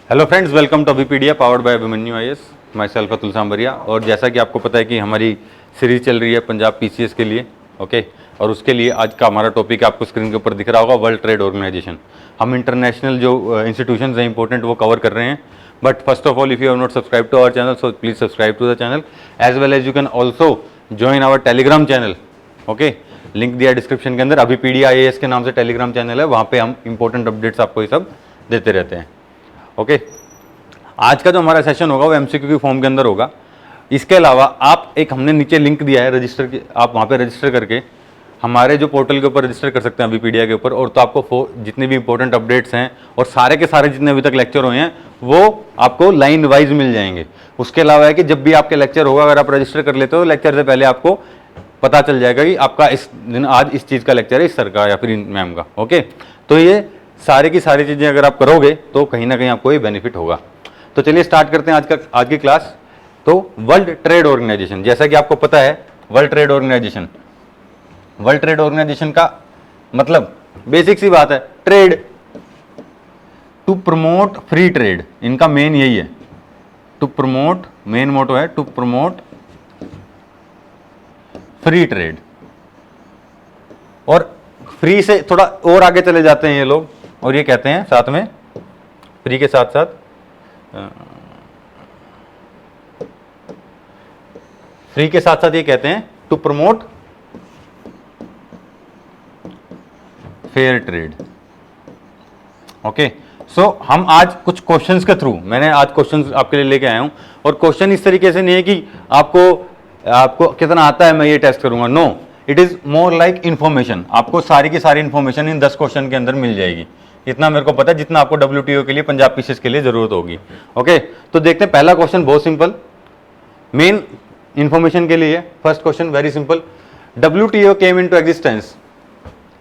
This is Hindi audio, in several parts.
Hello friends, welcome to Abhipedia powered by Abhimanyu IAS. Myself Atul Sambaria. और जैसा कि आपको पता है कि हमारी सीरीज चल रही है पंजाब पीसीएस के लिए, ओके। और उसके लिए आज का हमारा टॉपिक आपको स्क्रीन के ऊपर दिख रहा होगा, वर्ल्ड ट्रेड ऑर्गेनाइजेशन। हम इंटरनेशनल जो इंस्टीट्यूशंस हैं इंपॉर्टेंट वो कवर कर रहे हैं। But first of all, if you have not subscribe to our channel, so please subscribe to the channel as well as you can also join our Telegram channel, okay. Link दिया डिस्क्रिप्शन के अंदर, अभिपीडिया आईएएस के नाम से टेलीग्राम चैनल है, वहाँ पे हम इंपॉर्टेंट अपडेट्स आपको ये सब देते रहते हैं, ओके। आज का जो हमारा सेशन होगा वो एमसीक्यू की फॉर्म के अंदर होगा। इसके अलावा आप एक हमने नीचे लिंक दिया है रजिस्टर की, आप वहाँ पे रजिस्टर करके हमारे जो पोर्टल के ऊपर रजिस्टर कर सकते हैं अभिपीडिया के ऊपर। और तो आपको जितने भी इंपॉर्टेंट अपडेट्स हैं और सारे के सारे जितने अभी तक लेक्चर हुए हैं वो आपको लाइन वाइज मिल जाएंगे। उसके अलावा है कि जब भी आपके लेक्चर होगा, अगर आप रजिस्टर कर लेते हो तो लेक्चर से पहले आपको पता चल जाएगा कि आपका इस दिन आज इस चीज़ का लेक्चर है, इस सर का या फिर मैम का, ओके। तो ये सारी की सारी चीज़ें अगर आप करोगे तो कहीं ना कहीं आपको ये बेनिफिट होगा। तो चलिए स्टार्ट करते हैं आज की क्लास। तो वर्ल्ड ट्रेड ऑर्गेनाइजेशन, जैसा कि आपको पता है वर्ल्ड ट्रेड ऑर्गेनाइजेशन का मतलब बेसिक सी बात है, trade, to promote free trade. इनका मेन यही है, टू प्रमोट, मेन मोटो है टू प्रमोट फ्री ट्रेड। और फ्री से थोड़ा और आगे चले जाते हैं ये लोग और ये कहते हैं साथ में, फ्री के साथ साथ ये कहते हैं to promote fair trade, okay. So हम आज कुछ क्वेश्चंस के थ्रू, मैंने आज क्वेश्चंस आपके लिए लेके आया हूं। और क्वेश्चन इस तरीके से नहीं है कि आपको कितना आता है मैं ये टेस्ट करूंगा, no, it is more like information. आपको सारी की सारी इंफॉर्मेशन इन 10 क्वेश्चन के अंदर मिल जाएगी। इतना मेरे को पता है जितना आपको डब्ल्यूटीओ के लिए, पंजाब पीसीएस के लिए जरूरत होगी, ओके। तो देखते हैं, पहला क्वेश्चन बहुत सिंपल, मेन इंफॉर्मेशन के लिए। First question very simple, WTO came into existence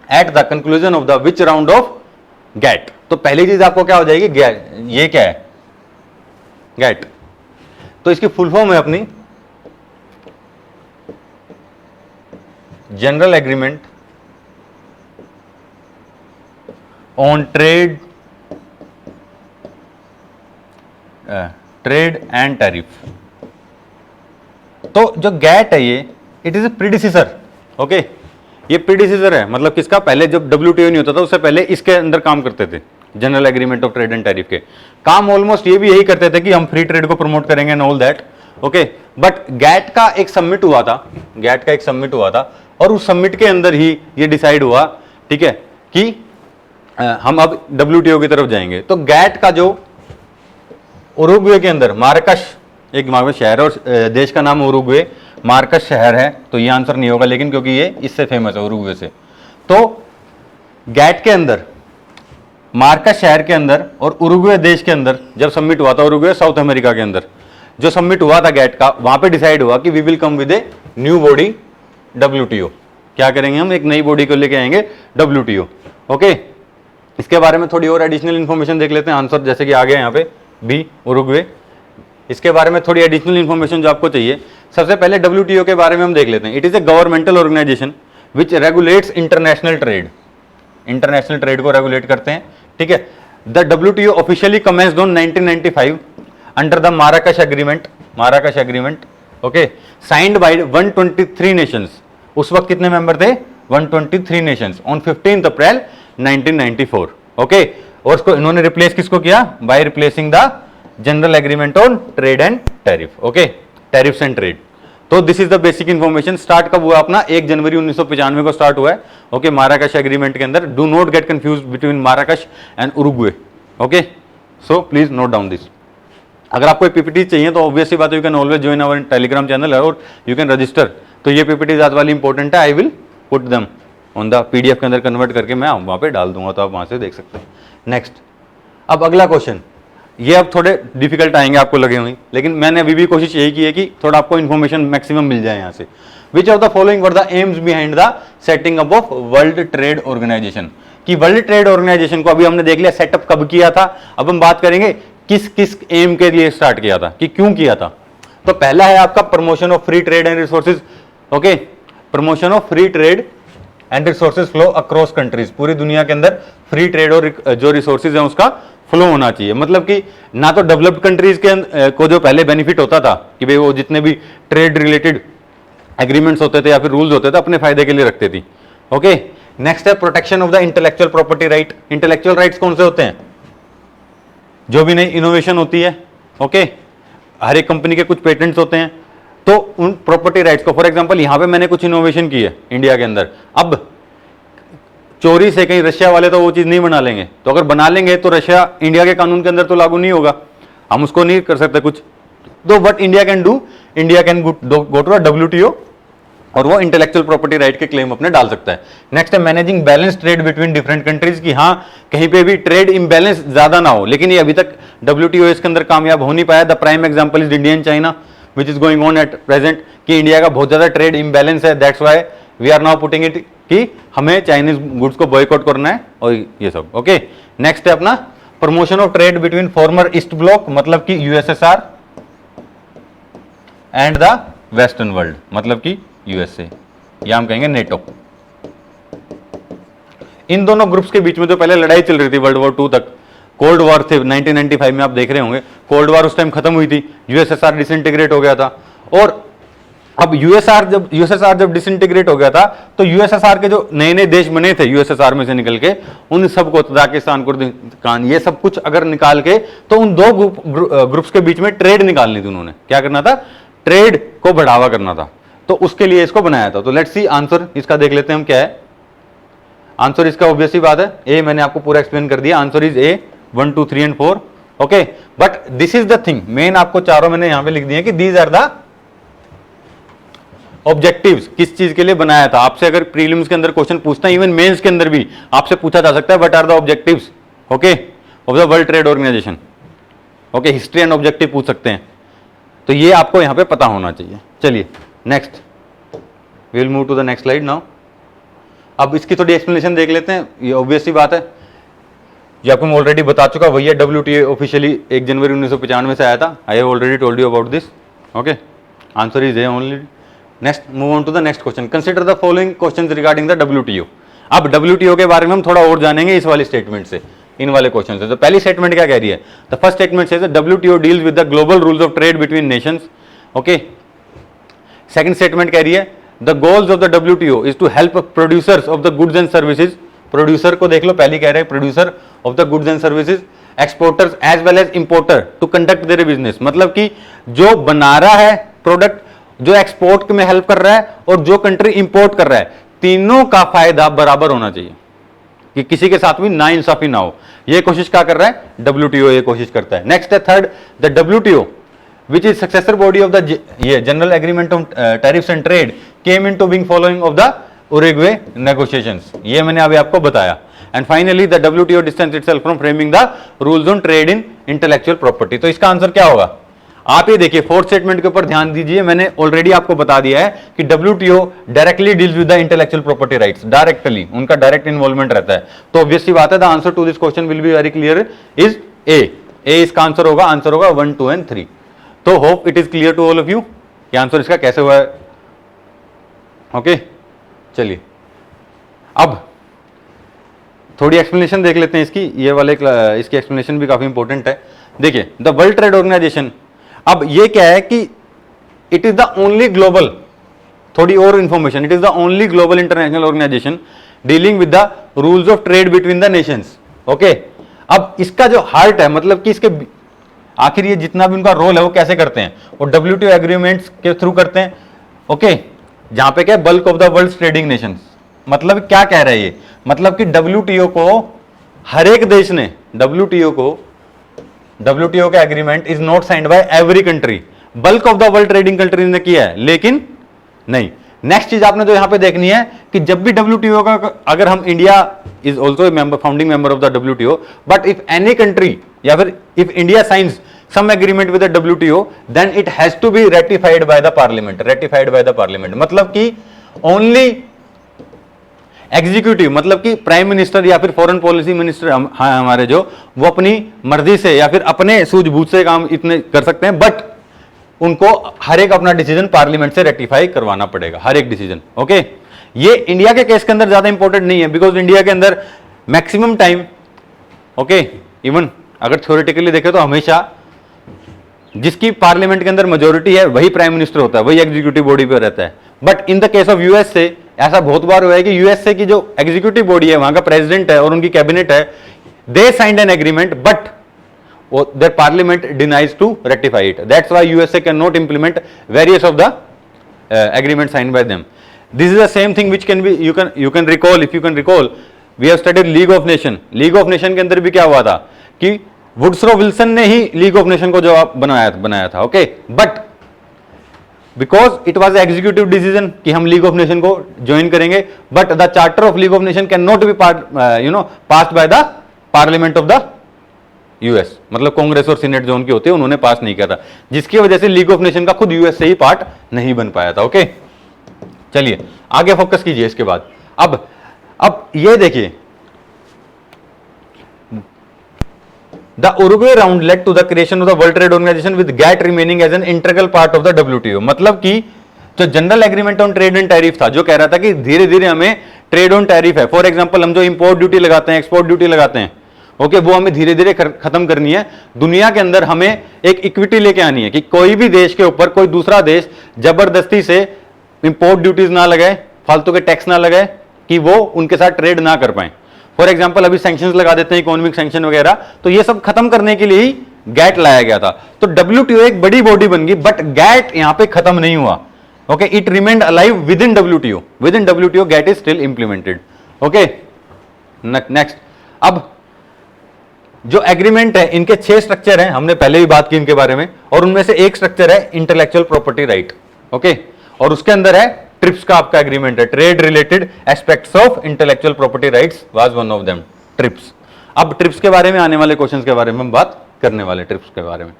at the conclusion of the which round of GATT. तो पहली चीज आपको क्या हो जाएगी, गैट। ये क्या है, गैट। तो इसकी फुल फॉर्म है अपनी general agreement on trade and tariff. तो जो गैट है ये, इट इज ए प्रीडिसीजर, ओके। ये प्रीडिसीजर है, मतलब किसका, पहले जब डब्ल्यूटीओ नहीं होता था उससे पहले इसके अंदर काम करते थे, general agreement of trade and tariff के काम ऑलमोस्ट ये भी यही करते थे कि हम फ्री ट्रेड को प्रमोट करेंगे and all that, okay. But GATT का एक सबमिट हुआ था, और उस सबमिट के अंदर ही ये डिसाइड हुआ, ठीक है, कि हम अब डब्ल्यूटीओ की तरफ जाएंगे। तो गैट का जो उरुग्वे के अंदर, मार्कश एक शहर और देश का नाम उरुग्वे, मार्कश शहर है, तो ये आंसर नहीं होगा लेकिन, क्योंकि ये इससे फेमस है उरुग्वे से। तो गैट के अंदर, मार्कश शहर के अंदर और उरुग्वे देश के अंदर जब सबमिट हुआ था, उरुग्वे साउथ अमेरिका के अंदर जो सबमिट हुआ था गैट का, वहां पे डिसाइड हुआ कि we will come with a new body WTO. क्या करेंगे हम, एक नई बॉडी को लेके आएंगे डब्ल्यूटीओ, ओके। इसके बारे में थोड़ी और एडिशनल इंफॉर्मेशन देख लेते हैं। आंसर जैसे कि आ गया यहाँ पे बी, उरुग्वे। इसके बारे में थोड़ी एडिशनल इंफॉर्मेशन जो आपको चाहिए, सबसे पहले डब्ल्यूटीओ के बारे में हम देख लेते हैं। It is a governmental organisation which regulates international trade, international trade को रेगुलेट करते हैं, ठीक है। The WTO officially commenced on 1995 under the Marrakesh agreement, okay, signed by 123 nations. उस वक्त कितने मेंबर थे, 123 नेशंस, ऑन 15 अप्रैल 1994, ओके। और उसको इन्होंने रिप्लेस किसको किया, by replacing the general agreement on trade and tariff, okay, tariffs and trade. तो this is the basic information. Start कब हुआ अपना, 1 जनवरी 1995 को स्टार्ट हुआ है, ओके, माराकश एग्रीमेंट के अंदर। Do not get confuse between Marrakesh and Uruguay, okay. So please note down this. अगर आपको पीपीटी चाहिए तो ऑब्वियसली बात है, you can always join our Telegram channel और यू कैन रजिस्टर। तो ये पीपीटी आज वाली इंपॉर्टेंट है, I will put them on the PDF के अंदर कन्वर्ट करके मैं वहां पे डाल दूंगा, तो आप वहां से देख सकते हैं। नेक्स्ट, अब अगला क्वेश्चन, ये अब थोड़े डिफिकल्ट आएंगे आपको लगे हुए, लेकिन मैंने अभी भी कोशिश यही की है कि थोड़ा आपको इन्फॉर्मेशन मैक्सिमम मिल जाए यहाँ से। Which of the following were the aims behind the setting up of world trade organization. कि वर्ल्ड ट्रेड ऑर्गेनाइजेशन को अभी हमने देख लिया सेटअप कब किया था, अब हम बात करेंगे किस किस एम के लिए स्टार्ट किया था, कि क्यों किया था। तो पहला है आपका promotion of free trade and resources, okay, promotion of free trade and resources flow across countries, पूरी दुनिया के अंदर फ्री ट्रेड और जो रिसोर्सेज हैं उसका फ्लो होना चाहिए। मतलब कि ना तो डेवलप्ड कंट्रीज के को जो पहले बेनिफिट होता था कि भाई वो जितने भी ट्रेड रिलेटेड एग्रीमेंट्स होते थे या फिर रूल्स होते थे अपने फायदे के लिए रखते थी। ओके, नेक्स्ट है protection of the intellectual property right. Intellectual rights कौन से होते हैं? जो भी नई इनोवेशन होती है, ओके, हर एक कंपनी के कुछ पेटेंट्स होते हैं, तो उन प्रॉपर्टी राइट्स को, फॉर एग्जांपल यहां पे मैंने कुछ इनोवेशन की है इंडिया के अंदर, अब चोरी से कहीं रशिया वाले तो वो चीज नहीं बना लेंगे, तो अगर बना लेंगे तो रशिया इंडिया के कानून के अंदर तो लागू नहीं होगा, हम उसको नहीं कर सकते कुछ। तो what India can do, India can go to WTO और वो इंटेलेक्चुअल प्रॉपर्टी राइट के क्लेम अपने डाल सकता है। नेक्स्ट है managing balance trade between different countries, की हाँ कहीं पे भी ट्रेड इम्बैलेंस ज्यादा ना हो, लेकिन ये अभी तक WTO इसके अंदर कामयाब हो नहीं पाया। The prime example is Indian China which is going on at present, कि इंडिया का बहुत ज्यादा ट्रेड इम्बैलेंस है, that's why we are now putting it कि हमें चाइनीज गुड्स को बॉयकॉट करना है और ये सब। ओके, नेक्स्ट है अपना promotion of trade between farmer east block, मतलब कि USSR and the western world, मतलब कि USA, या हम कहेंगे नेटो। इन दोनों ग्रुप्स के बीच में जो पहले लड़ाई चल रही थी वर्ल्ड वॉर 2 तक, कोल्ड वॉर थे 1995 में, आप देख रहे होंगे कोल्ड वॉर उस टाइम खत्म हुई थी, USSR डिसइंटीग्रेट हो गया था, और अब USSR जब डिसइंटीग्रेट हो गया था तो USSR के जो नए नए देश बने थे USSR में से निकल के, उन सबको तजाकिस्तान, कुर्दिस्तान, ये सब कुछ अगर निकाल के, तो उन दो ग्रुप्स के बीच में ट्रेड निकालनी थी उन्होंने। क्या करना था? ट्रेड को बढ़ावा करना था, तो उसके लिए इसको बनाया था। तो लेट्स सी आंसर इसका देख लेते हैं हम क्या है। आंसर इसका ऑब्वियस ही बात है ए, मैंने आपको पूरा एक्सप्लेन कर दिया, answer is A 1 2 3 and 4। Okay, but this is the thing, main आपको चारों मैंने यहां पे लिख दिए कि दीज आर द ऑब्जेक्टिव्स, किस चीज के लिए बनाया था। आपसे अगर प्रीलिम्स के अंदर क्वेश्चन पूछता है, इवन मेंस के अंदर भी आपसे पूछा जा सकता है what are the objectives, okay, of the world trade organization. Okay, history and objective पूछ सकते हैं, तो ये आपको यहां पे पता होना चाहिए। चलिए next, we will move to the next slide now. अब इसकी थोड़ी एक्सप्लेनेशन देख लेते हैं। ये ऑब्वियस सी बात है, ये आपको मैं ऑलरेडी बता चुका, वही है WTO ऑफिशियली 1 जनवरी 1995 से आया था। I have already told you about this. Okay, answer is A only. Next, move on to the next question. Consider the following questions regarding the WTO। अब WTO के बारे में हम थोड़ा और जानेंगे इस वाली स्टेटमेंट से, इन वाले क्वेश्चन से। तो पहली स्टेटमेंट क्या कह रही है? The first statement says WTO deals with the global rules of trade between nations. Okay, second statement कह रही है the goals of the WTO is to help producers of the goods and services. Producer को देख लो, पहली कह रहे हैं producer of the goods and services, exporters as well as importer to conduct their business. मतलब कि जो बना रहा है प्रोडक्ट, जो एक्सपोर्ट में हेल्प कर रहा है, और जो कंट्री इंपोर्ट कर रहा है, तीनों का फायदा बराबर होना चाहिए, कि किसी के साथ भी नाइंसाफी ना हो। यह कोशिश क्या कर रहा है? WTO ये कोशिश करता है। नेक्स्ट है third, the WTO which is successor body of the general agreement on tariffs and trade came into being following of the Uruguay negotiations। ये मैंने अभी आपको बताया। And finally the WTO distance itself from framing the rules on trade in intellectual property. तो इसका आंसर क्या होगा? आप ये देखिए, फोर्थ स्टेटमेंट के ऊपर ध्यान दीजिए। मैंने ऑलरेडी आपको बता दिया है कि WTO directly deals with the intellectual property rights, directly उनका डायरेक्ट इन्वॉल्वमेंट रहता है। तो ऑब्वियसली बात है, the answer to this question will be very clear, is A इसका आंसर होगा। आंसर होगा 1 2 एंड 3। तो hope it is clear to all of you कि आंसर इसका कैसे हुआ है। ओके, चलिए अब थोड़ी एक्सप्लेनेशन देख लेते हैं इसकी। ये वाले इसकी एक्सप्लेनेशन भी काफी इंपॉर्टेंट है। देखिए, द वर्ल्ड ट्रेड ऑर्गेनाइजेशन, अब ये क्या है कि it is the only global, थोड़ी और information, it is the only global international organization dealing with the rules of trade between the nations. Okay, अब इसका जो हार्ट है, मतलब कि इसके आखिर ये जितना भी उनका रोल है वो कैसे करते हैं, वो WTO एग्रीमेंट्स के थ्रू करते हैं। ओके, जहां पे क्या, bulk of the world trading Nations. मतलब क्या कह रहा है ये? मतलब कि WTO को हर एक देश ने, WTO का agreement is not signed by every country, bulk of the world trading countries ने किया है, लेकिन नहीं। नेक्स्ट चीज आपने तो यहां पे देखनी है कि जब भी WTO का, अगर हम, India is also member, founding member of the WTO, but if any country या फिर if India science some agreement with the WTO, then it has to be ratified by the parliament, ratified by the parliament। मतलब कि only एग्जीक्यूटिव, मतलब कि प्राइम मिनिस्टर या फिर फॉरेन पॉलिसी मिनिस्टर हमारे जो, वो अपनी मर्जी से या फिर अपने सूझबूझ से काम इतने कर सकते हैं, बट उनको हर एक अपना डिसीजन पार्लियामेंट से रेटिफाई करवाना पड़ेगा, हर एक डिसीजन। ओके, ये इंडिया के केस के अंदर ज्यादा इंपॉर्टेंट नहीं है, बिकॉज इंडिया के अंदर मैक्सिमम टाइम, ओके, इवन अगर थ्योरेटिकली देखें तो हमेशा जिसकी पार्लियामेंट के अंदर मेजोरिटी है वही प्राइम मिनिस्टर होता है, वही एग्जीक्यूटिव बॉडी पे रहता है। But in the case of USA ऐसा बहुत बार हुआ है कि यूएसए की जो एग्जीक्यूटिव बॉडी है, वहां का प्रेसिडेंट है और उनकी कैबिनेट है, they signed an agreement but their parliament denies to ratify it. That's why USA cannot implement various of the agreements signed by them. This is the same thing which can be you can recall, if you can recall, we have studied League of Nation. League of Nation के अंदर भी क्या हुआ था कि वुड्सरो विल्सन ने ही League of Nation को जवाब बनाया था, okay, but because it was executive decision कि हम लीग ऑफ नेशन को ज्वाइन करेंगे, but the charter of league of nation can not be passed by the parliament of the US, मतलब कांग्रेस और सीनेट जो उनकी होती है उन्होंने पास नहीं किया था, जिसकी वजह से लीग ऑफ नेशन का खुद यूएस से ही पार्ट नहीं बन पाया था। ओके, चलिए आगे फोकस कीजिए इसके बाद। अब ये देखिए, the Uruguay round led to the creation of the world trade organization with GATT remaining as an integral part of the WTO. मतलब कि जो general agreement on trade and tariff था, जो कह रहा था कि धीरे धीरे हमें ट्रेड ऑन टैरिफ है, फॉर एग्जांपल हम जो इंपोर्ट ड्यूटी लगाते हैं, एक्सपोर्ट ड्यूटी लगाते हैं, ओके, वो हमें धीरे धीरे खत्म करनी है। दुनिया के अंदर हमें एक इक्विटी लेके आनी है कि कोई भी देश के ऊपर कोई दूसरा देश जबरदस्ती से इंपोर्ट ड्यूटीज ना लगाए, फालतू के टैक्स ना लगाए, कि वो उनके साथ ट्रेड ना कर पाए। फॉर एग्जाम्पल अभी सैंक्शंस लगा देते हैं, इकोनॉमिक सैंक्शन वगैरह, तो ये सब खत्म करने के लिए ही गैट लाया गया था। तो डब्ल्यूटीओ एक बड़ी बॉडी बन गई, बट गैट यहां पे खत्म नहीं हुआ। Okay, it remained alive within WTO, within WTO GATT is still implemented. Okay, next, अब जो एग्रीमेंट है, इनके 6 स्ट्रक्चर हैं, हमने पहले भी बात की इनके बारे में, और उनमें से एक स्ट्रक्चर है इंटेलेक्चुअल प्रॉपर्टी राइट। ओके, और उसके अंदर है ट्रिप्स का आपका एग्रीमेंट है, trade related aspects of intellectual property rights was one of them, trips. अब ट्रिप्स के बारे में आने वाले क्वेश्चंस के बारे में हम बात करने वाले, ट्रिप्स के बारे में।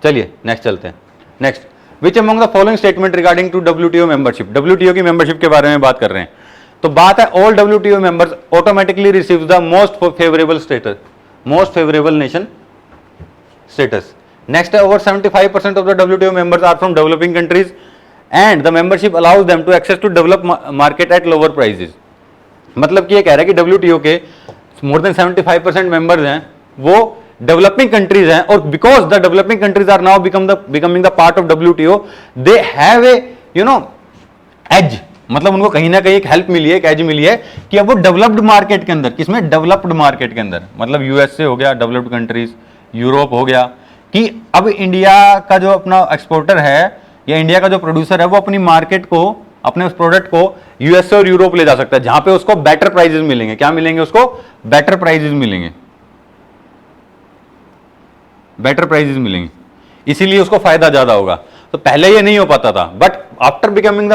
चलिए नेक्स्ट चलते हैं। Next, which among the following statement regarding to WTO membership, WTO की मेंबरशिप के बारे में बात कर रहे हैं। तो बात है all WTO members automatically receive the most favourable status, most favourable nation status. Next है, over 75% of the WTO members are from developing countries and the membership allows them to access to develop market at lower prices. मतलब कि ये कह रहा है कि डब्ल्यूटीओ के मोर देन 75% मेंबर्स हैं वो डेवलपिंग कंट्रीज हैं, और because the developing countries are now becoming the part of WTO, they have a edge, मतलब उनको कहीं ना कहीं एक हेल्प मिली है, एक एज मिली है कि अब वो डेवलप्ड मार्केट के अंदर, किसमें, डेवलप्ड मार्केट के अंदर, मतलब यूएसए हो गया, डेवलप्ड कंट्रीज, यूरोप हो गया, कि अब इंडिया का जो अपना एक्सपोर्टर है या इंडिया का जो प्रोड्यूसर है, वो अपनी मार्केट को, अपने उस प्रोडक्ट को यूएसए और यूरोप ले जा सकता है, जहां पे उसको बेटर प्राइजेस मिलेंगे। क्या मिलेंगे उसको? बेटर प्राइजेस मिलेंगे, बेटर प्राइजेस मिलेंगे, इसीलिए उसको फायदा ज्यादा होगा। तो पहले ये नहीं हो पाता था, but after becoming the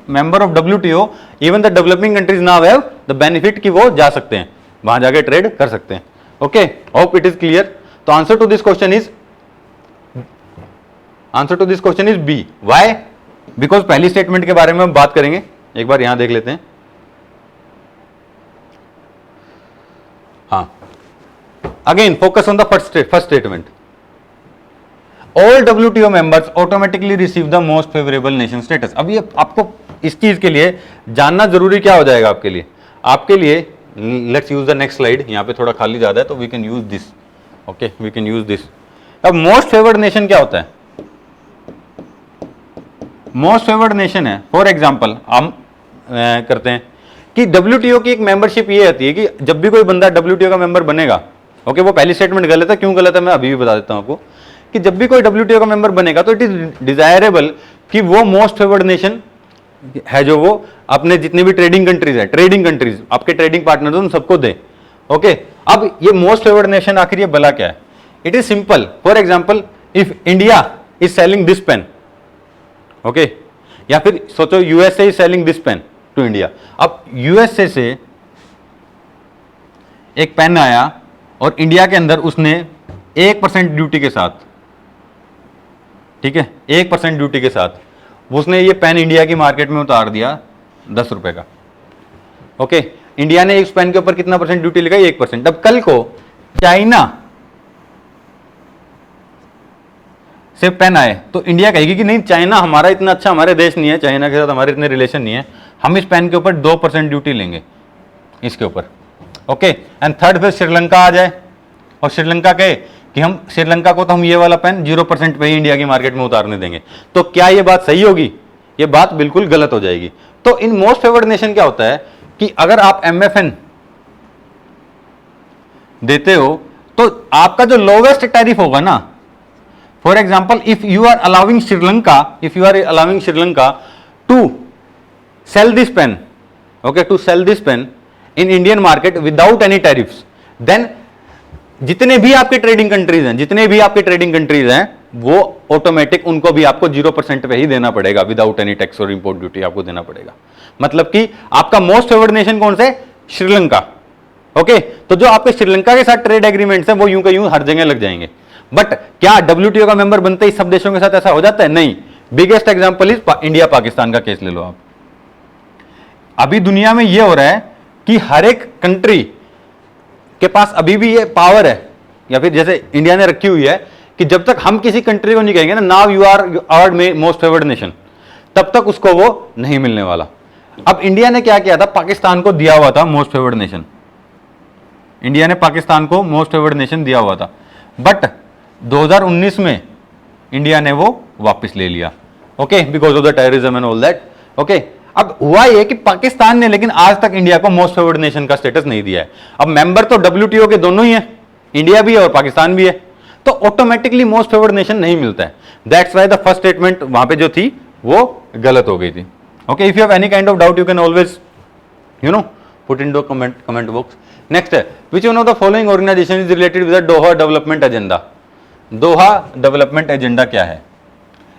member of WTO, even the developing countries now have the benefit कि वो जा सकते हैं, वहां जाके ट्रेड कर सकते हैं। Okay, hope it is clear. तो answer to this question is B. Why? Because पहली स्टेटमेंट के बारे में हम बात करेंगे, एक बार यहां देख लेते हैं। हाँ, again focus on the first statement. All WTO members automatically receive the most favourable nation status. अब ये आपको इस चीज के लिए जानना जरूरी क्या हो जाएगा आपके लिए, let's use the next slide. यहां पे थोड़ा खाली ज्यादा है तो we can use this. Okay, we can use this. अब मोस्ट फेवर्ड नेशन क्या होता है? मोस्ट फेवर्ड नेशन है, फॉर एग्जाम्पल हम करते हैं कि WTO की एक मेंबरशिप ये होती है कि जब भी कोई बंदा WTO का मेंबर बनेगा, ओके, वो पहली स्टेटमेंट गलत है, क्यों गलत है मैं अभी भी बता देता हूं आपको, कि जब भी कोई WTO का मेंबर बनेगा तो इट इज डिजायरेबल कि वो मोस्ट फेवर्ड नेशन है, जो वो अपने जितनी भी ट्रेडिंग कंट्रीज आपके ट्रेडिंग पार्टनर उन सबको दे। ओके, अब ये मोस्ट फेवर्ड नेशन आखिर ये भला क्या है? It is simple. For example, if India is selling this pen, okay, या फिर सोचो USA is selling this pen to India. अब यूएसए से एक पेन आया और इंडिया के अंदर उसने 1% ड्यूटी के साथ, ठीक है, 1% ड्यूटी के साथ उसने ये पेन इंडिया की मार्केट में उतार दिया 10 रुपए का। ओके, इंडिया ने इस पेन के ऊपर कितना % ड्यूटी लगाई? 1%। अब कल को चाइना से पेन आए तो इंडिया कहेगी कि नहीं, चाइना हमारा इतना अच्छा, हमारे देश नहीं है, चाइना के साथ हमारे इतने रिलेशन नहीं है, हम इस पेन के ऊपर 2% ड्यूटी लेंगे इसके ऊपर। ओके, एंड थर्ड पे श्रीलंका आ जाए, और श्रीलंका कहे कि हम श्रीलंका को तो हम ये वाला पेन 0% पे ही इंडिया की मार्केट में उतारने देंगे, तो क्या ये बात सही होगी? ये बात बिल्कुल गलत हो जाएगी। तो इन मोस्ट फेवर्ड नेशन क्या होता है कि अगर आप MFN देते हो तो आपका जो लोवेस्ट टैरिफ होगा ना, for example if you are allowing Sri Lanka to sell this pen, okay, to sell this pen in Indian market without any tariffs, then जितने भी आपके ट्रेडिंग कंट्रीज हैं वो ऑटोमेटिक उनको भी आपको 0% पे ही देना पड़ेगा, विदाउट एनी टैक्स और इंपोर्ट ड्यूटी आपको देना पड़ेगा। मतलब कि आपका मोस्ट फेवर्ड नेशन कौन से? श्रीलंका। ओके, तो जो आपके श्रीलंका के साथ ट्रेड एग्रीमेंट्स हैं वो यूं का यूं हर जगह लग जाएंगे। बट क्या WTO का मेंबर बनते ही सब देशों के साथ ऐसा हो जाता है? नहीं। Biggest example is India Pakistan का केस ले लो आप। अभी दुनिया में ये हो रहा है कि हर एक कंट्री के पास अभी भी ये पावर है, या फिर जैसे इंडिया ने रखी हुई है कि जब तक हम किसी कंट्री को नहीं कहेंगे ना now you are our most favoured nation, तब तक उसको वो नहीं मिलने वाला। अब इंडिया ने क्या किया था? पाकिस्तान को दिया हुआ था मोस्ट फेवर्ड नेशन, इंडिया ने पाकिस्तान को मोस्ट फेवर्ड नेशन दिया हुआ था, बट 2019 में इंडिया ने वो वापस ले लिया, okay, because of the terrorism and all that. Okay, अब हुआ ये कि पाकिस्तान ने लेकिन आज तक इंडिया को मोस्ट फेवर्ड नेशन का स्टेटस नहीं दिया है। अब मेंबर तो WTO के दोनों ही है, इंडिया भी है और पाकिस्तान भी है, तो ऑटोमेटिकली मोस्ट फेवर्ड नेशन नहीं मिलता है। That's why the first statement वहां पे जो थी वो गलत हो गई थी। Okay, if you have any kind of doubt you can always put in the comment box. Next है, which one of the following organisation is related with the Doha development agenda? Doha development agenda क्या है?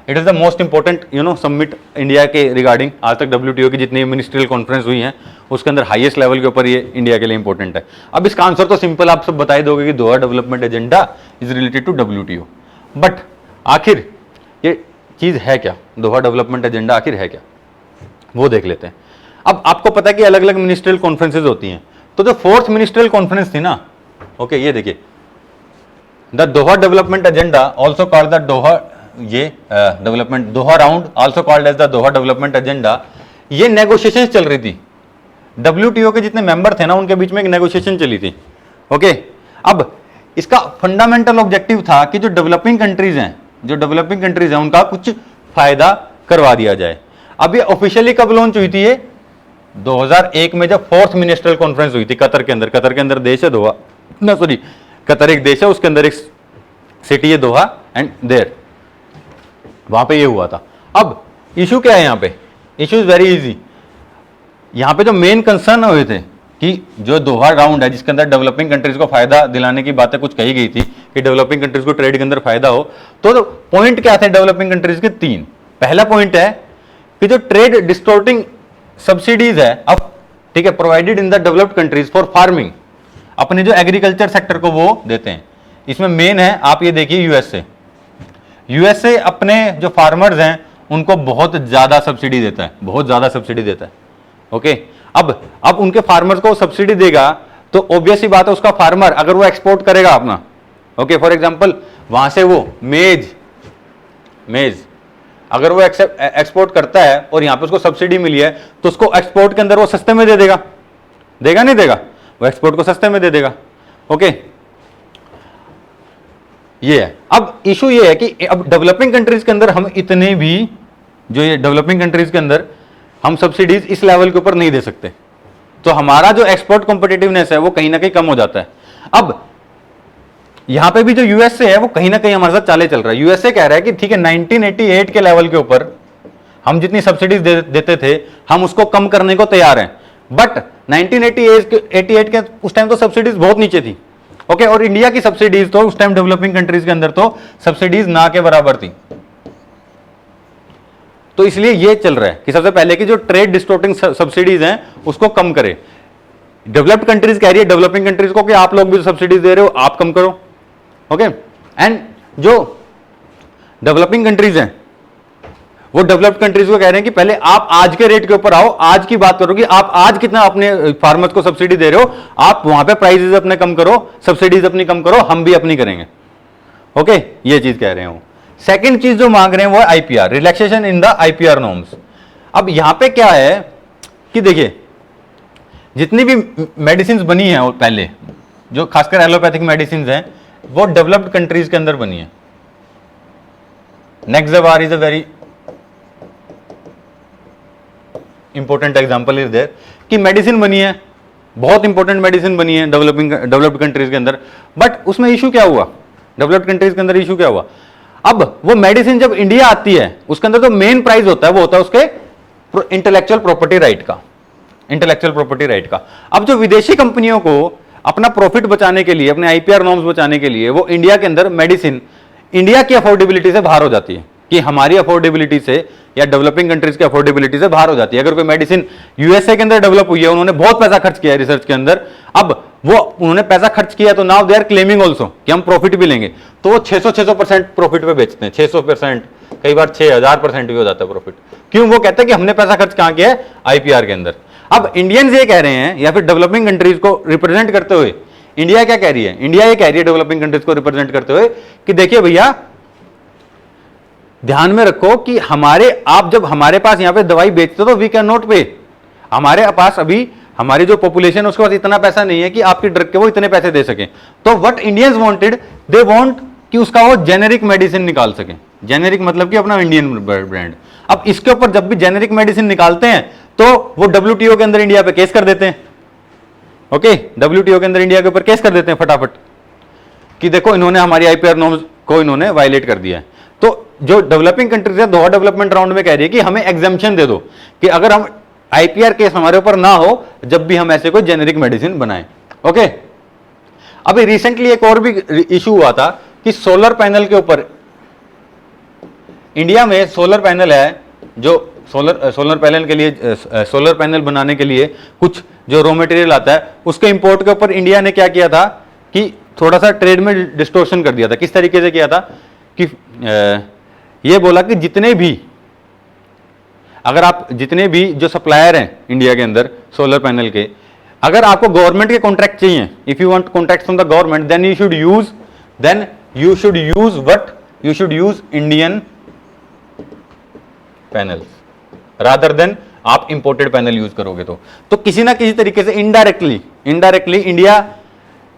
It is the most important summit India के रिगार्डिंग। आज तक WTO की जितनी मिनिस्ट्रियल कॉन्फ्रेंस हुई हैं उसके अंदर हाईएस्ट लेवल के ऊपर ये इंडिया के लिए इंपॉर्टेंट है। अब इसका आंसर तो सिंपल आप सब बता ही दोगे कि Doha development agenda is related to WTO। But आखिर ये चीज है क्या? दोहा डेवलपमेंट एजेंडा आखिर है क्या, वो देख लेते हैं। अब आपको पता है कि अलग अलग मिनिस्ट्रियल कॉन्फ्रेंसेज होती हैं, तो जो 4th मिनिस्ट्रियल कॉन्फ्रेंस थी ना, ओके, ये देखिए, the Doha development agenda also called the Doha development Doha round also called as the Doha development agenda. ये नेगोशिएशंस चल रही थी, WTO के जितने मेंबर थे ना उनके बीच में एक नेगोशिएशन चली थी। ओके, अब इसका फंडामेंटल ऑब्जेक्टिव था कि जो डेवलपिंग कंट्रीज हैं उनका कुछ फायदा करवा दिया जाए। अब ये ऑफिशियली कब लॉन्च हुई थी? ये 2001 में जब 4th मिनिस्ट्रियल कॉन्फ्रेंस हुई थी कतर के अंदर देश है दोहा, ना सॉरी, कतर एक देश है, उसके अंदर एक सिटी है दोहा, एंड देयर वहां पे ये हुआ था। अब इशू क्या है यहाँ पे? Issue is very easy. यहाँ पे जो मेन कंसर्न हुए थे कि जो दोहा राउंड है जिसके अंदर डेवलपिंग कंट्रीज को फायदा दिलाने की बातें कुछ कही गई थी कि डेवलपिंग कंट्रीज को ट्रेड के अंदर फायदा हो, तो पॉइंट क्या थे डेवलपिंग कंट्रीज के? 3। पहला पॉइंट है कि जो ट्रेड डिस्टोर्टिंग सब्सिडीज है, अब ठीक है, provided in the developed countries for farming, अपने जो एग्रीकल्चर सेक्टर को वो देते हैं। इसमें मेन है, आप ये देखिए, यूएसए अपने जो फार्मर्स हैं उनको बहुत ज्यादा सब्सिडी देता है, ओके। अब उनके फार्मर्स को सब्सिडी देगा तो ऑब्वियस ही बात है उसका फार्मर अगर वो एक्सपोर्ट करेगा अपना, ओके, फॉर एग्जांपल वहां से वो मेज अगर वो एक्सपोर्ट करता है और यहां पे उसको सब्सिडी मिली है तो उसको एक्सपोर्ट के अंदर वो सस्ते में दे देगा नहीं देगा? वो एक्सपोर्ट को सस्ते में दे देगा, ओके। ये है। अब इशू ये है कि अब डेवलपिंग कंट्रीज के अंदर हम इतने भी जो ये डेवलपिंग कंट्रीज के अंदर हम सब्सिडीज इस लेवल के ऊपर नहीं दे सकते, तो हमारा जो एक्सपोर्ट कॉम्पिटिटिवनेस है वो कहीं ना कहीं कम हो जाता है। अब यहां पे भी जो यूएसए है वो कहीं ना कहीं हमारे साथ चाले चल रहा है। यूएसए कह रहा है कि ठीक है 1988 के लेवल के ऊपर हम जितनी सब्सिडीज देते थे हम उसको कम करने को तैयार हैं, बट 1988 के उस टाइम तो सब्सिडीज बहुत नीचे थी, ओके, और इंडिया की सब्सिडीज तो उस टाइम डेवलपिंग कंट्रीज के अंदर तो सब्सिडीज ना के बराबर थी। तो इसलिए ये चल रहा है कि सबसे पहले की जो ट्रेड डिस्टोर्टिंग सब्सिडीज हैं उसको कम करे। डेवलप्ड कंट्रीज कह रही है डेवलपिंग कंट्रीज को कि आप लोग भी सब्सिडीज दे रहे हो, आप कम करो, ओके। एंड जो डेवलपिंग कंट्रीज हैं वो डेवलप्ड कंट्रीज को कह रहे हैं कि पहले आप आज के रेट के ऊपर आओ, आज की बात करो कि आप आज कितना अपने फार्मर्स को सब्सिडी दे रहे हो, आप वहां पे प्राइसेस अपने कम करो, सब्सिडीज अपनी कम करो, हम भी अपनी करेंगे, ओके। ये चीज कह रहे हो। सेकंड चीज जो मांग रहे हैं वो है IPR, relaxation in the IPR norms. अब यहां पे क्या है कि देखिए जितनी भी मेडिसिन बनी है पहले जो खासकर एलोपैथिक मेडिसिन हैं, वो डेवलप्ड कंट्रीज के अंदर बनी है। Nexavar is a very important example is there कि मेडिसिन बनी है, बहुत इंपॉर्टेंट मेडिसिन बनी है डेवलप्ड कंट्रीज के अंदर, बट उसमें इशू क्या हुआ, डेवलप्ड कंट्रीज के अंदर इशू क्या हुआ, अब वो मेडिसिन जब इंडिया आती है उसके अंदर जो मेन प्राइस होता है वो होता है उसके इंटेलेक्चुअल प्रॉपर्टी राइट का, इंटेलेक्चुअल प्रॉपर्टी राइट का। अब जो विदेशी कंपनियों को अपना प्रॉफिट बचाने के लिए, अपने आईपीआर नॉर्म्स बचाने के लिए, वो इंडिया के अंदर मेडिसिन इंडिया की अफोर्डेबिलिटी से बाहर हो जाती है, कि हमारी अफोर्डेबिलिटी से या डेवलपिंग कंट्रीज की अफोर्डेबिलिटी से बाहर हो जाती है। अगर कोई मेडिसिन यूएसए के अंदर डेवलप हुई है, उन्होंने बहुत पैसा खर्च किया है रिसर्च के अंदर, अब वो उन्होंने पैसा खर्च किया तो now they are claiming also कि हम प्रॉफिट भी लेंगे, तो वो 600% प्रॉफिट पे बेचते हैं, 600%, कई बार 6000% भी हो जाता है प्रॉफिट। क्यों? वो कहते हैं कि हमने पैसा खर्च कहां किया है, आईपीआर के अंदर। अब इंडियंस ये कह रहे हैं, या फिर डेवलपिंग कंट्रीज को रिप्रेजेंट करते हुए इंडिया क्या कह रही है, इंडिया ये कह रही है डेवलपिंग कंट्रीज को रिप्रेजेंट करते हुए कि देखिए भैया, ध्यान में रखो कि आप जब हमारे पास यहां पे दवाई बेचते हो तो वी कैन नॉट पे, हमारे पास अभी हमारी जो पॉपुलेशन है उसके पास इतना पैसा नहीं है कि आपकी ड्रग के वो इतने पैसे दे सके। तो what Indians wanted, they want कि उसका वो जेनेरिक मेडिसिन निकाल सके, जेनेरिक मतलब कि अपना इंडियन ब्रांड। अब इसके ऊपर जब भी जेनेरिक मेडिसिन निकालते हैं तो वो डब्ल्यूटीओ के अंदर इंडिया पे केस कर देते हैं। ओके, डब्ल्यूटीओ के अंदर इंडिया के ऊपर केस कर देते हैं फटाफट कि देखो इन्होंने हमारी आईपीआर नॉर्म्स को इन्होंने वायलेट कर दिया है। तो जो डेवलपिंग कंट्रीज है दोहा डेवलपमेंट राउंड में कह रही है कि हमें एग्जाम्पशन दे दो कि अगर हम आईपीआर केस हमारे ऊपर ना हो जब भी हम ऐसे कोई जेनेरिक मेडिसिन बनाएं। ओके, अभी रिसेंटली एक और भी इशू हुआ था कि सोलर पैनल के ऊपर, इंडिया में सोलर पैनल है, जो सोलर पैनल के लिए, सोलर पैनल बनाने के लिए कुछ जो रॉ मटेरियल आता है उसके इंपोर्ट के ऊपर इंडिया ने क्या किया था कि थोड़ा सा ट्रेड में डिस्टोर्शन कर दिया था। किस तरीके से किया था कि ये बोला कि जितने भी जो सप्लायर हैं इंडिया के अंदर सोलर पैनल के, अगर आपको गवर्नमेंट के कॉन्ट्रैक्ट चाहिए, if you want contract from the government, then you should use Indian panels rather than आप इंपोर्टेड पैनल यूज करोगे। तो किसी ना किसी तरीके से इनडायरेक्टली इंडिया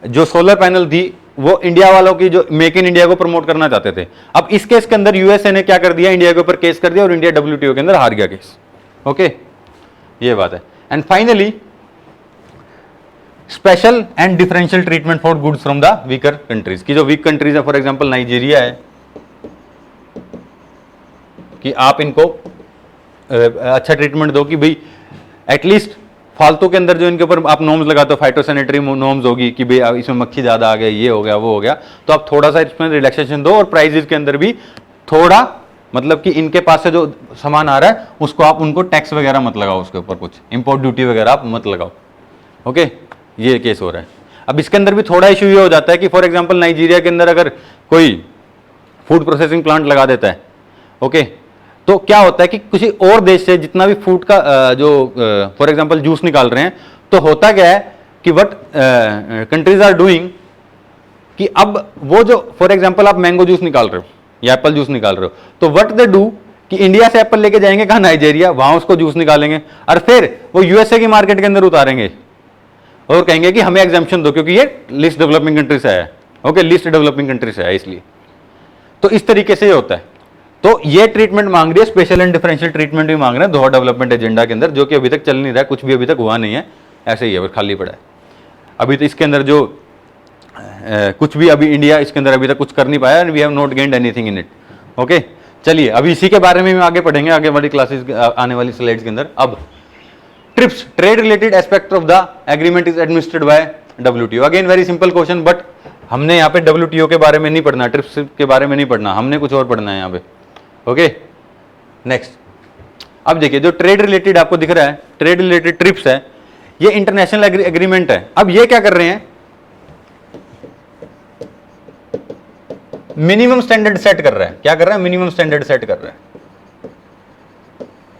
जो सोलर पैनल थी वो इंडिया वालों की जो मेक इन इंडिया को प्रमोट करना चाहते थे। अब इस केस के अंदर यूएसए ने क्या कर दिया, इंडिया के ऊपर केस कर दिया और इंडिया डब्ल्यूटीओ के अंदर हार गया केस। ओके, ये बात है। And finally special and differential treatment for goods from the weaker countries, की जो वीक कंट्रीज है, फॉर एग्जांपल नाइजीरिया है, कि आप इनको अच्छा ट्रीटमेंट दो कि भाई एटलीस्ट फालतू के अंदर जो इनके ऊपर आप नॉर्म्स लगाते हो, फाइटोसैनिटरी नॉर्म्स होगी कि भाई इसमें मक्खी ज्यादा आ गई, ये हो गया वो हो गया, तो आप थोड़ा सा इसमें रिलैक्सेशन दो और प्राइजेस के अंदर भी थोड़ा, मतलब कि इनके पास से जो सामान आ रहा है उसको आप उनको टैक्स वगैरह मत लगाओ, उसके ऊपर कुछ इंपोर्ट ड्यूटी वगैरह आप मत लगाओ। ओके, ये केस हो रहा है। अब इसके अंदर भी थोड़ा इशू ये हो जाता है कि फॉर एग्जाम्पल नाइजीरिया के अंदर अगर कोई फूड प्रोसेसिंग प्लांट लगा देता है, ओके, तो क्या होता है कि किसी और देश से जितना भी फूड का जो फॉर एग्जांपल जूस निकाल रहे हैं, तो होता क्या है कि व्हाट कंट्रीज आर डूइंग कि अब वो जो फॉर एग्जांपल आप मैंगो जूस निकाल रहे हो या एप्पल जूस निकाल रहे हो, तो व्हाट दे डू कि इंडिया से एप्पल लेके जाएंगे कहाँ, नाइजीरिया, वहां उसको जूस निकालेंगे और फिर वो यूएसए की मार्केट के अंदर उतारेंगे और कहेंगे कि हमें एग्जाम्पशन दो क्योंकि ये लिस्ट डेवलपिंग कंट्री से आया है। ओके, लिस्ट डेवलपिंग कंट्री से आया इसलिए। तो इस तरीके से ये होता है। तो ये ट्रीटमेंट मांग रही है, स्पेशल एंड डिफरेंशियल ट्रीटमेंट भी मांग रहे हैं दोहा डेवलपमेंट एजेंडा के अंदर, जो कि अभी तक चल नहीं रहा है, कुछ भी अभी तक हुआ नहीं है, ऐसे ही है, खाली पड़ा है अभी। तो इसके अंदर जो कुछ भी अभी इंडिया इसके अंदर अभी तक कुछ कर नहीं पाया, and we have not gained anything in it. Okay, चलिए अभी इसी के बारे में हम आगे पढ़ेंगे आगे वाली क्लासेस, आने वाली स्लाइड्स के अंदर। अब trips, trade related aspect of the agreement is administered by WTO. Again very simple question, but हमने यहाँ पे डब्ल्यूटीओ के बारे में नहीं पढ़ना, ट्रिप्स के बारे में नहीं पढ़ना, हमने कुछ और पढ़ना है यहाँ पे। Okay, next. अब देखिए जो ट्रेड रिलेटेड आपको दिख रहा है, ट्रेड रिलेटेड ट्रिप्स है, ये इंटरनेशनल एग्रीमेंट है। अब ये क्या कर रहे हैं, मिनिमम स्टैंडर्ड सेट कर रहा है। क्या कर रहा है, मिनिमम स्टैंडर्ड सेट कर रहा है,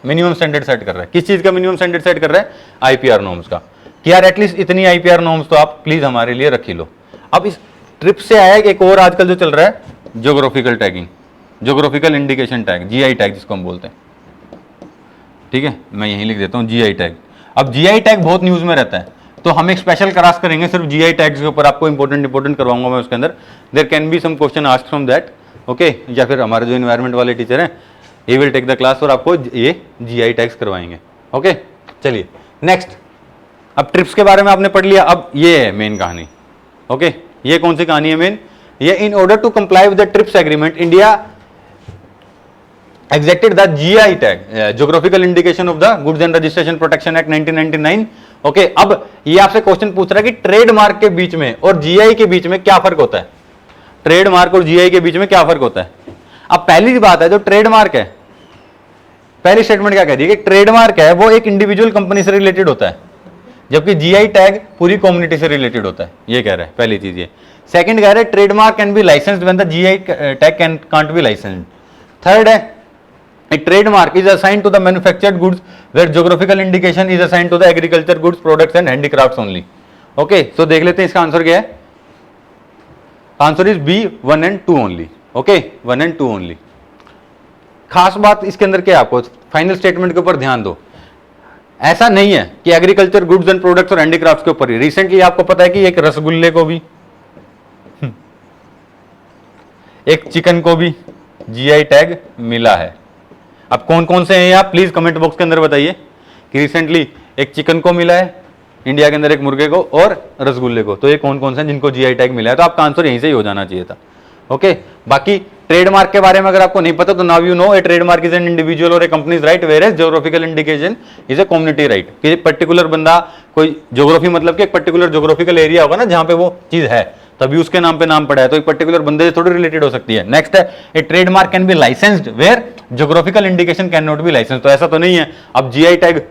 मिनिमम स्टैंडर्ड सेट कर रहा है। किस चीज का मिनिमम स्टैंडर्ड सेट कर रहा है, आईपीआर नॉर्म्स का, कि यार एटलीस्ट इतनी आईपीआर नॉर्म्स तो आप प्लीज हमारे लिए रख ही लो। अब इस ट्रिप से आया एक और आजकल जो चल रहा है, geographical tagging, geographical indication tag, GI tag जिसको हम बोलते हैं। ठीक है, मैं यहीं लिख देता हूं जीआई टैग। अब जीआई टैग बहुत न्यूज में रहता है, तो हम एक स्पेशल क्लास करेंगे सिर्फ जीआई टैग्स के ऊपर, आपको इंपॉर्टेंट करवाऊंगा मैं उसके अंदर। There can be some question asked from that, okay. या फिर हमारे जो इन्वायरमेंट वाले टीचर हैं, he will take the class और आपको ये जीआई टैग्स करवाएंगे, ओके। चलिए नेक्स्ट, अब ट्रिप्स के बारे में आपने पढ़ लिया, अब ये है मेन कहानी, ओके। ये कौन सी कहानी है मेन? ये in order to comply with the TRIPS agreement India enacted the GI tag, geographical indication of the goods and registration protection act 1999, okay. अब ये आपसे क्वेश्चन पूछ रहा है कि ट्रेडमार्क के बीच में और जीआई के बीच में क्या फर्क होता है, ट्रेडमार्क और जीआई के बीच में क्या फर्क होता है। अब पहली बात है, जो ट्रेडमार्क है, पहली स्टेटमेंट क्या कह रही है कि ट्रेडमार्क है वो एक इंडिविजुअल कंपनी से रिलेटेड होता है, जबकि जीआई टैग पूरी कम्युनिटी से रिलेटेड होता है, ये कह रहा है पहली चीज ये। सेकंड कह रहा है trademark can be licensed when the GI tag can't be licensed. Third है a trademark is assigned to the manufactured goods where geographical indication is assigned to the agriculture goods, products and handicrafts only, okay। so देख लेते हैं इसका आंसर क्या है। Answer is B 1 and 2 only, okay, 1 and 2 only. खास बात इसके अंदर क्या है, आपको फाइनल स्टेटमेंट के ऊपर ध्यान दो। ऐसा नहीं है कि एग्रीकल्चर गुड्स एंड प्रोडक्ट्स और हैंडीक्राफ्ट्स के ऊपर ही, रिसेंटली आपको पता है कि एक रसगुल्ले को भी एक चिकन को भी जीआई टैग मिला है। अब कौन कौन से हैं आप प्लीज कमेंट बॉक्स के अंदर बताइए कि रिसेंटली एक चिकन को मिला है इंडिया के अंदर, एक मुर्गे को और रसगुल्ले को, तो ये कौन कौन से हैं जिनको जीआई टैग मिला है। तो आपका आंसर यहीं से ही हो जाना चाहिए था, ओके। बाकी ट्रेडमार्क के बारे में अगर आपको नहीं पता तो now you know a trademark is an individual और a company's right whereas geographical indication is a community right. कि पर्टिकुलर बंदा, कोई ज्योग्राफी मतलब कि एक पर्टिकुलर ज्योग्राफिकल एरिया होगा ना जहां पे वो चीज है, तभी उसके नाम पे नाम पड़ा है, तो एक पर्टिकुलर बंदे से थोड़ी रिलेटेड हो सकती है। नेक्स्ट है a trademark can be licensed where geographical indication can not be license. तो ऐसा तो नहीं है अब जीआई टैग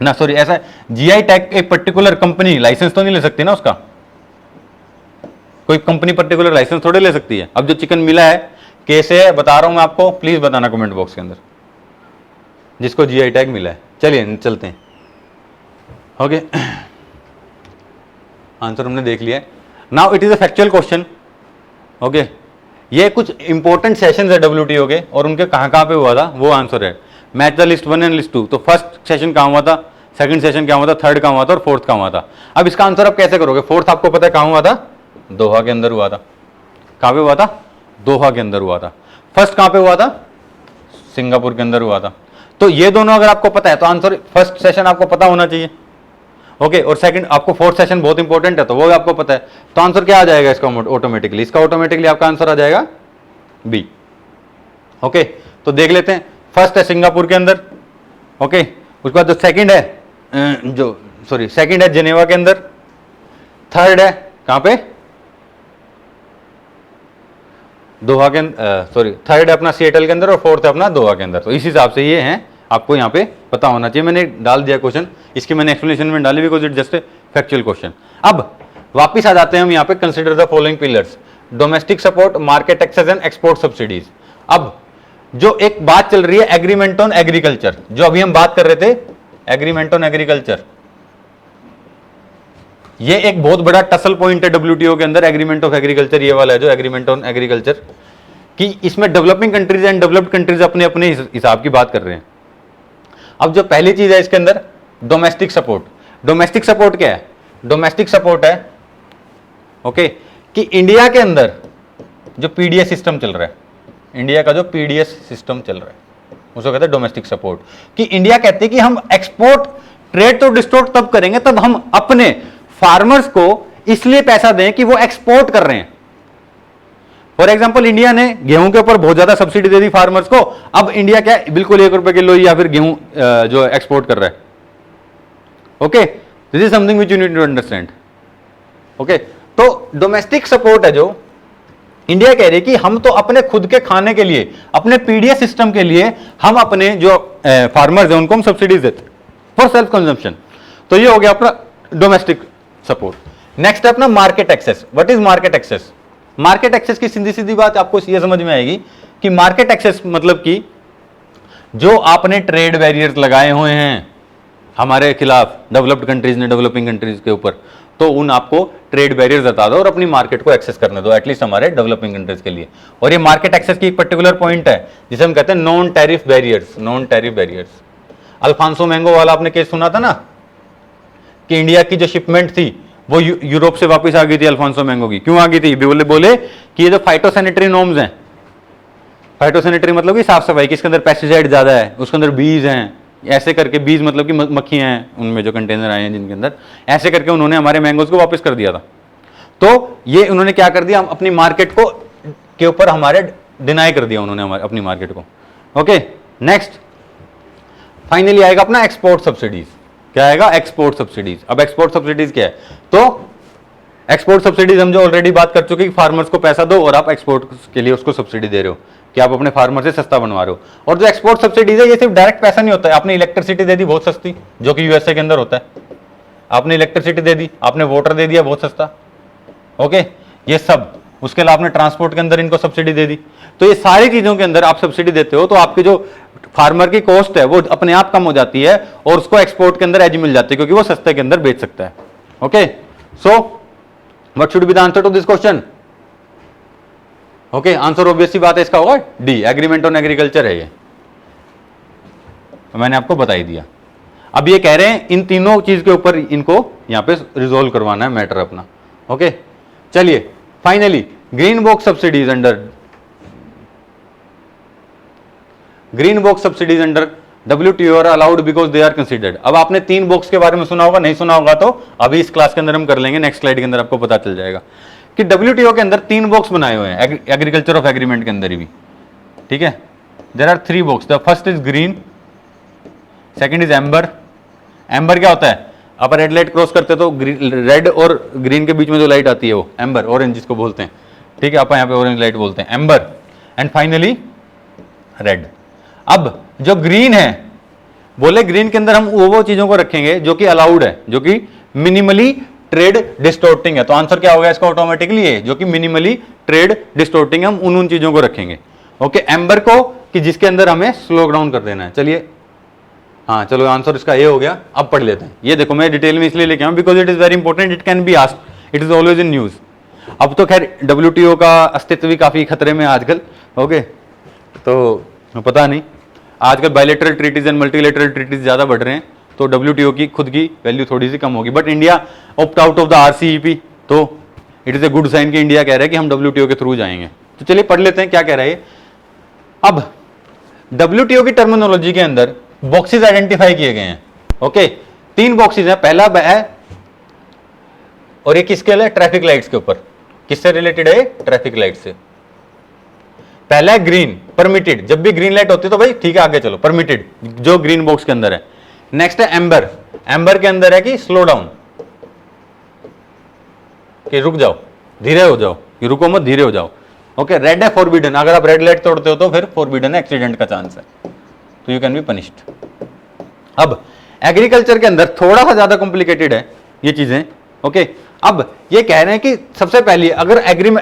ना, सॉरी, ऐसा जीआई टैग एक पर्टिकुलर कंपनी लाइसेंस तो नहीं ले सकती ना, उसका कोई कंपनी पर्टिकुलर लाइसेंस थोड़े ले सकती है। अब जो चिकन मिला है कैसे है बता रहा हूं मैं आपको, प्लीज बताना कमेंट बॉक्स के अंदर जिसको जीआई टैग मिला है। चलिए चलते हैं, ओके। आंसर हमने देख लिया है। Now it is a factual question, okay. ये कुछ इंपॉर्टेंट सेशंस है डब्ल्यूटीओ के और उनके कहां पे हुआ था वो आंसर है। Match the list 1 and list 2। तो फर्स्ट सेशन कहां हुआ था, सेकंड सेशन क्या हुआ था, थर्ड कहां हुआ था और फोर्थ कहां हुआ था। अब इसका आंसर आप कैसे करोगे। फोर्थ आपको पता है कहां हुआ था, दोहा के अंदर हुआ था। कहां पे हुआ था, दोहा के अंदर हुआ था। फर्स्ट कहां पे हुआ था, सिंगापुर के अंदर हुआ था। तो ये दोनों अगर आपको पता है तो आंसर फर्स्ट सेशन आपको पता होना चाहिए, ओके। और सेकंड आपको फोर्थ सेशन बहुत इंपॉर्टेंट है तो वो भी आपको पता है, तो आंसर क्या आ जाएगा इसका ऑटोमेटिकली, इसका ऑटोमेटिकली आपका आंसर आ जाएगा बी, ओके। तो देख लेते हैं, फर्स्ट है सिंगापुर के अंदर, ओके। उसके बाद जो सेकंड है सेकंड है जेनेवा के अंदर, थर्ड है कहां पे, दोहा के अंदर, थर्ड है अपना सिएटल के अंदर और फोर्थ है अपना दोहा के अंदर। तो इस हिसाब से ये हैं, आपको यहाँ पे पता होना चाहिए। मैंने डाल दिया क्वेश्चन, इसकी मैंने एक्सप्लेनेशन में डाली because it just a factual question. अब वापिस आ जाते हैं हम यहाँ पे, consider the following pillars, domestic support, market access and export subsidies. अब जो एक बात चल रही है एग्रीमेंट ऑन एग्रीकल्चर, जो अभी हम बात कर रहे थे एग्रीमेंट ऑन एग्रीकल्चर, ये एक बहुत बड़ा टसल पॉइंट है डब्ल्यूटीओ के अंदर, एग्रीमेंट ऑफ एग्रीकल्चर ये वाला है जो एग्रीमेंट ऑन एग्रीकल्चर, कि इसमें developing countries and developed countries अपने अपने हिसाब की बात कर रहे हैं। अब जो पहली चीज है इसके अंदर डोमेस्टिक सपोर्ट। डोमेस्टिक सपोर्ट क्या है, डोमेस्टिक सपोर्ट है, ओके, कि इंडिया के अंदर जो पीडीएस सिस्टम चल रहा है, इंडिया का जो पीडीएस सिस्टम चल रहा है उसको कहते हैं डोमेस्टिक सपोर्ट। कि इंडिया कहते हैं कि हम एक्सपोर्ट ट्रेड तो डिस्टोर्ट तब करेंगे तब हम अपने फार्मर्स को इसलिए पैसा दें कि वो एक्सपोर्ट कर रहे हैं। फॉर एग्जाम्पल इंडिया ने गेहूं के ऊपर बहुत ज्यादा सब्सिडी दे दी फार्मर्स को, अब इंडिया क्या बिल्कुल 1 रुपए किलो या फिर गेहूं जो एक्सपोर्ट कर रहा है, okay. This is something which you need to understand, okay. तो डोमेस्टिक सपोर्ट है जो इंडिया कह रही है कि हम तो अपने खुद के खाने के लिए, अपने पीडीएस सिस्टम के लिए हम अपने जो फार्मर्स हैं उनको हम सब्सिडीज देते फॉर सेल्फ कंजम्पशन। तो ये हो गया अपना डोमेस्टिक सपोर्ट। नेक्स्ट है अपना market access. What is market access. Market access की सीधी सीधी बात आपको ये समझ में आएगी कि मार्केट एक्सेस मतलब कि जो आपने ट्रेड बैरियर्स लगाए हुए हैं हमारे खिलाफ डेवलप्ड कंट्रीज ने डेवलपिंग कंट्रीज के ऊपर, तो उन आपको ट्रेड बैरियर्स हटा दो और अपनी मार्केट को एक्सेस करने दो, एटलीस्ट हमारे डेवलपिंग कंट्रीज के लिए। और ये मार्केट एक्सेस की एक पर्टिकुलर पॉइंट है जिसे हम कहते हैं non tariff barriers. Non tariff barriers, Alphonso mango वाला आपने केस सुना था ना, कि इंडिया की जो शिपमेंट थी वो यूरोप से वापस आ गई थी अल्फांसो मैंगो की। क्यों आ गई थी? बोले कि ये जो फाइटोसैनिटरी नॉर्म्स हैं, फाइटोसैनिटरी मतलब कि साफ सफाई, किसके अंदर पेस्टिसाइड ज्यादा है, उसके अंदर बीज हैं, ऐसे करके, बीज मतलब कि मक्खियां हैं उनमें जो कंटेनर आए हैं जिनके अंदर, ऐसे करके उन्होंने हमारे मैंगोज को वापस कर दिया था। तो ये उन्होंने क्या कर दिया, अपनी मार्केट को के ऊपर हमारे डिनाई कर दिया उन्होंने हमारे अपनी मार्केट को। ओके, नेक्स्ट फाइनली आएगा अपना एक्सपोर्ट सब्सिडीज। क्या आएगा? Export subsidies. अब एक्सपोर्ट सब्सिडीज क्या है? तो एक्सपोर्ट सब्सिडीज हम जो ऑलरेडी बात कर चुके कि फार्मर्स को पैसा दो और आप एक्सपोर्ट के लिए उसको सब्सिडी दे रहे हो, कि आप अपने फार्मर से सस्ता बनवा रहे हो। और जो एक्सपोर्ट सब्सिडीज है ये सिर्फ डायरेक्ट पैसा नहीं होता है। आपने इलेक्ट्रिसिटी दे दी बहुत सस्ती, जो कि यूएसए के अंदर होता है, आपने इलेक्ट्रिसिटी दे दी, आपने वाटर दे दिया बहुत सस्ता। ओके, ये सब, उसके अलावा आपने ट्रांसपोर्ट के अंदर इनको सब्सिडी दे दी। तो ये सारी चीजों के अंदर आप सब्सिडी देते हो तो आपकी जो फार्मर की कॉस्ट है वो अपने आप कम हो जाती है और उसको एक्सपोर्ट के अंदर एज मिल जाती है क्योंकि वो सस्ते के अंदर बेच सकता है। Okay, so what should be the answer to this question? Okay, answer obvious C बात है इसका होगा डी, एग्रीमेंट ऑन एग्रीकल्चर है ये, मैंने आपको बता ही दिया। अब ये कह रहे हैं इन तीनों चीज के ऊपर इनको यहां पे रिजोल्व करवाना है मैटर अपना। ओके, चलिए finally green box subsidies under WTO are allowed because they are considered. अब आपने 3 बॉक्स के बारे में सुना होगा, नहीं सुना होगा तो अभी इस क्लास के अंदर हम कर लेंगे, नेक्स्ट स्लाइड के अंदर आपको पता चल जाएगा कि WTO के अंदर 3 बॉक्स बनाए हुए हैं एग्रीकल्चर ऑफ एग्रीमेंट के अंदर ही भी। ठीक है, there are 3 box. The first is green, second is amber. Amber क्या होता है? आप रेड लाइट क्रॉस करते तो रेड और ग्रीन के बीच में जो लाइट आती है वो एम्बर, ऑरेंज जिसको बोलते हैं। ठीक है, आप यहाँ पे ऑरेंज लाइट बोलते हैं, एम्बर। And finally red. अब जो ग्रीन है, बोले ग्रीन के अंदर हम वो चीजों को रखेंगे जो कि अलाउड है, जो कि मिनिमली ट्रेड डिस्टोर्टिंग है। तो आंसर क्या होगा इसका ऑटोमेटिकली? ये जो कि मिनिमली ट्रेड डिस्टोर्टिंग, हम उन चीजों को रखेंगे। ओके, एम्बर को कि जिसके अंदर हमें स्लो डाउन कर देना है। चलिए, हाँ चलो, आंसर इसका ये हो गया। अब पढ़ लेते हैं। ये देखो मैं डिटेल में इसलिए लेके आऊं because it is very important, it can be asked, it is always in news. अब तो खैर WTO का अस्तित्व भी काफी खतरे में आजकल। ओके, तो पता नहीं, आजकल bilateral treaties and multilateral treaties ज्यादा बढ़ रहे हैं तो WTO की खुद की वैल्यू थोड़ी सी कम होगी। But India opt out of the RCEP, तो it is a good sign कि इंडिया कह रहा है कि हम WTO के थ्रू जाएंगे। तो चलिए पढ़ लेते हैं क्या कह रहा है। अब WTO की टर्मिनोलॉजी के अंदर बॉक्सेस आइडेंटिफाई किए गए हैं। ओके, 3 बॉक्सेस हैं। पहला है, और ये किसके लिए? ट्रैफिक लाइट्स के ऊपर। किससे रिलेटेड है? ट्रैफिक लाइट से। पहला है ग्रीन, परमिटेड। जब भी ग्रीन लाइट होती है तो भाई ठीक है आगे चलो, परमिटेड, जो ग्रीन बॉक्स के अंदर है। नेक्स्ट है एम्बर। एम्बर के अंदर है कि स्लो डाउन, कि रुक जाओ, धीरे हो जाओ, कि रुको मत, धीरे हो जाओ। ओके, रेड है फॉरबिडन। अगर आप रेड लाइट तोड़ते हो तो फिर फॉरबिडन है, एक्सीडेंट का चांस है, तो यू कैन बी पनिश्ड। अब एग्रीकल्चर के अंदर थोड़ा सा ज्यादा कॉम्प्लिकेटेड है ये चीजें। ओके, अब ये कह रहे हैं कि सबसे पहले अगर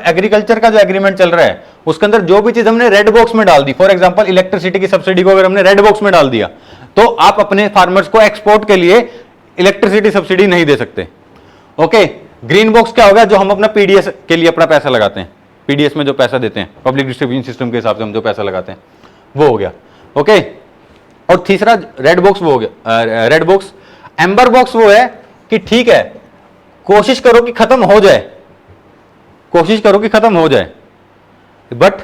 एग्रीकल्चर का जो एग्रीमेंट चल रहा है उसके अंदर जो भी चीज हमने रेड बॉक्स में डाल दी, फॉर एग्जांपल इलेक्ट्रिसिटी की सब्सिडी को अगर हमने रेड बॉक्स में डाल दिया तो आप अपने फार्मर्स को एक्सपोर्ट के लिए इलेक्ट्रिसिटी सब्सिडी नहीं दे सकते। ओके, ग्रीन बॉक्स क्या होगा? जो हम अपना PDS के लिए अपना पैसा लगाते हैं, PDS में जो पैसा देते हैं, पब्लिक डिस्ट्रीब्यूशन सिस्टम के हिसाब से हम जो पैसा लगाते हैं, वो हो गया। ओके, और तीसरा रेड बॉक्स वो हो गया, रेड बॉक्स। एम्बर बॉक्स वो है कि ठीक है, कोशिश करो कि खत्म हो जाए, कोशिश करो कि खत्म हो जाए, बट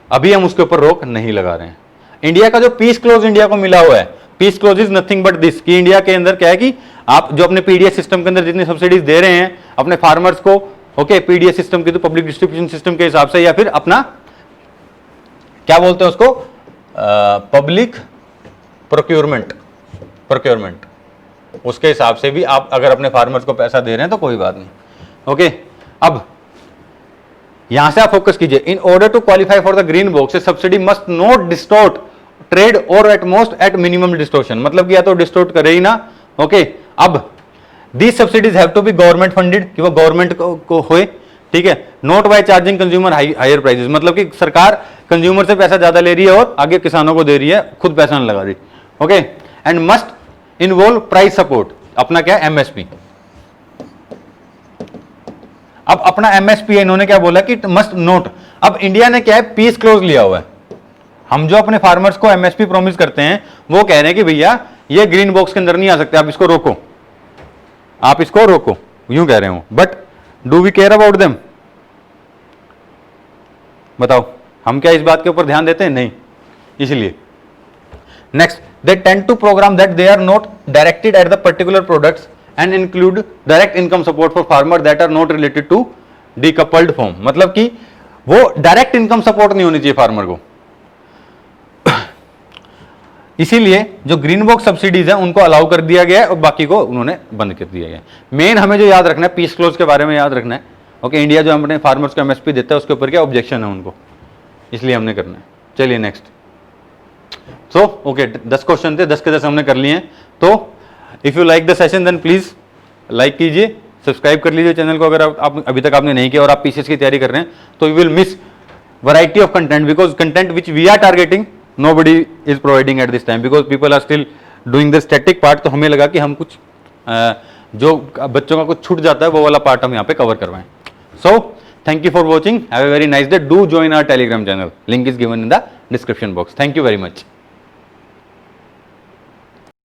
अभी हम उसके ऊपर रोक नहीं लगा रहे हैं। इंडिया का जो पीस क्लोज इंडिया को मिला हुआ है, peace clause is nothing but this, कि इंडिया के अंदर क्या है कि आप जो अपने PDS सिस्टम के अंदर जितनी सब्सिडीज दे रहे हैं अपने फार्मर्स को, ओके, PDS सिस्टम की तो पब्लिक डिस्ट्रीब्यूशन सिस्टम के हिसाब से, या फिर अपना क्या बोलते हैं उसको, पब्लिक प्रोक्योरमेंट, उसके हिसाब से भी आप अगर अपने फार्मर्स को पैसा दे रहे हैं तो कोई बात नहीं। ओके, अब यहां से आप फोकस कीजिए। In order to qualify for the green box subsidy must not distort trade और at most at minimum distortion, मतलब कि या तो डिस्टोर्ट करे ही ना। ओके, अब these subsidies have to be government funded, कि वो गवर्नमेंट को होए। ठीक है, not by charging consumer higher prices, मतलब कि सरकार कंज्यूमर से पैसा ज्यादा ले रही है और आगे किसानों को दे रही है, खुद पैसा नहीं लगा रही। Okay, and must involve price support, अपना क्या MSP। अब अपना MSP है, इन्होंने क्या बोला कि मस्ट नोट। अब इंडिया ने क्या है, पीस क्लोज लिया हुआ है। हम जो अपने फार्मर्स को MSP प्रॉमिस करते हैं वो कह रहे हैं कि भैया ये ग्रीन बॉक्स के अंदर नहीं आ सकते, आप इसको रोको। आप इसको रोको, यूं कह रहे हो, but do we care about them? बताओ, हम क्या इस बात के ऊपर ध्यान देते हैं? नहीं। इसलिए next, they tend to program that they are not directed at the particular products and include direct income support for farmer that are not related to decoupled form. मतलब कि वो डायरेक्ट इनकम सपोर्ट नहीं होनी चाहिए फार्मर को। इसीलिए जो ग्रीन बॉक्स सब्सिडीज है उनको अलाउ कर दिया गया है और बाकी को उन्होंने बंद कर दिया गया है। मेन हमें जो याद रखना है, पीस क्लोज के बारे में याद रखना है। ओके, इंडिया जो अपने फार्मर्स को एमएसपी देता है उसके ऊपर क्या ऑब्जेक्शन है उनको, इसलिए हमने करना है। चलिए नेक्स्ट। सो ओके, 10 क्वेश्चन थे, 10 के 10 हमने कर लिए हैं। तो if you like the session then please like कीजिए, सब्सक्राइब कर लीजिए चैनल को अगर आप अभी तक आपने नहीं किया और आप पीसीएस की तैयारी कर रहे हैं तो you will miss variety of content, because content which we are targeting nobody is providing at this time because people are still doing the static part। तो हमें लगा कि हम कुछ जो बच्चों का कुछ छूट जाता है वो वाला पार्ट हम यहाँ पे कवर करवाएं। So thank you for watching, have a very nice day, do join our telegram channel, link is given in the description box, thank you very much।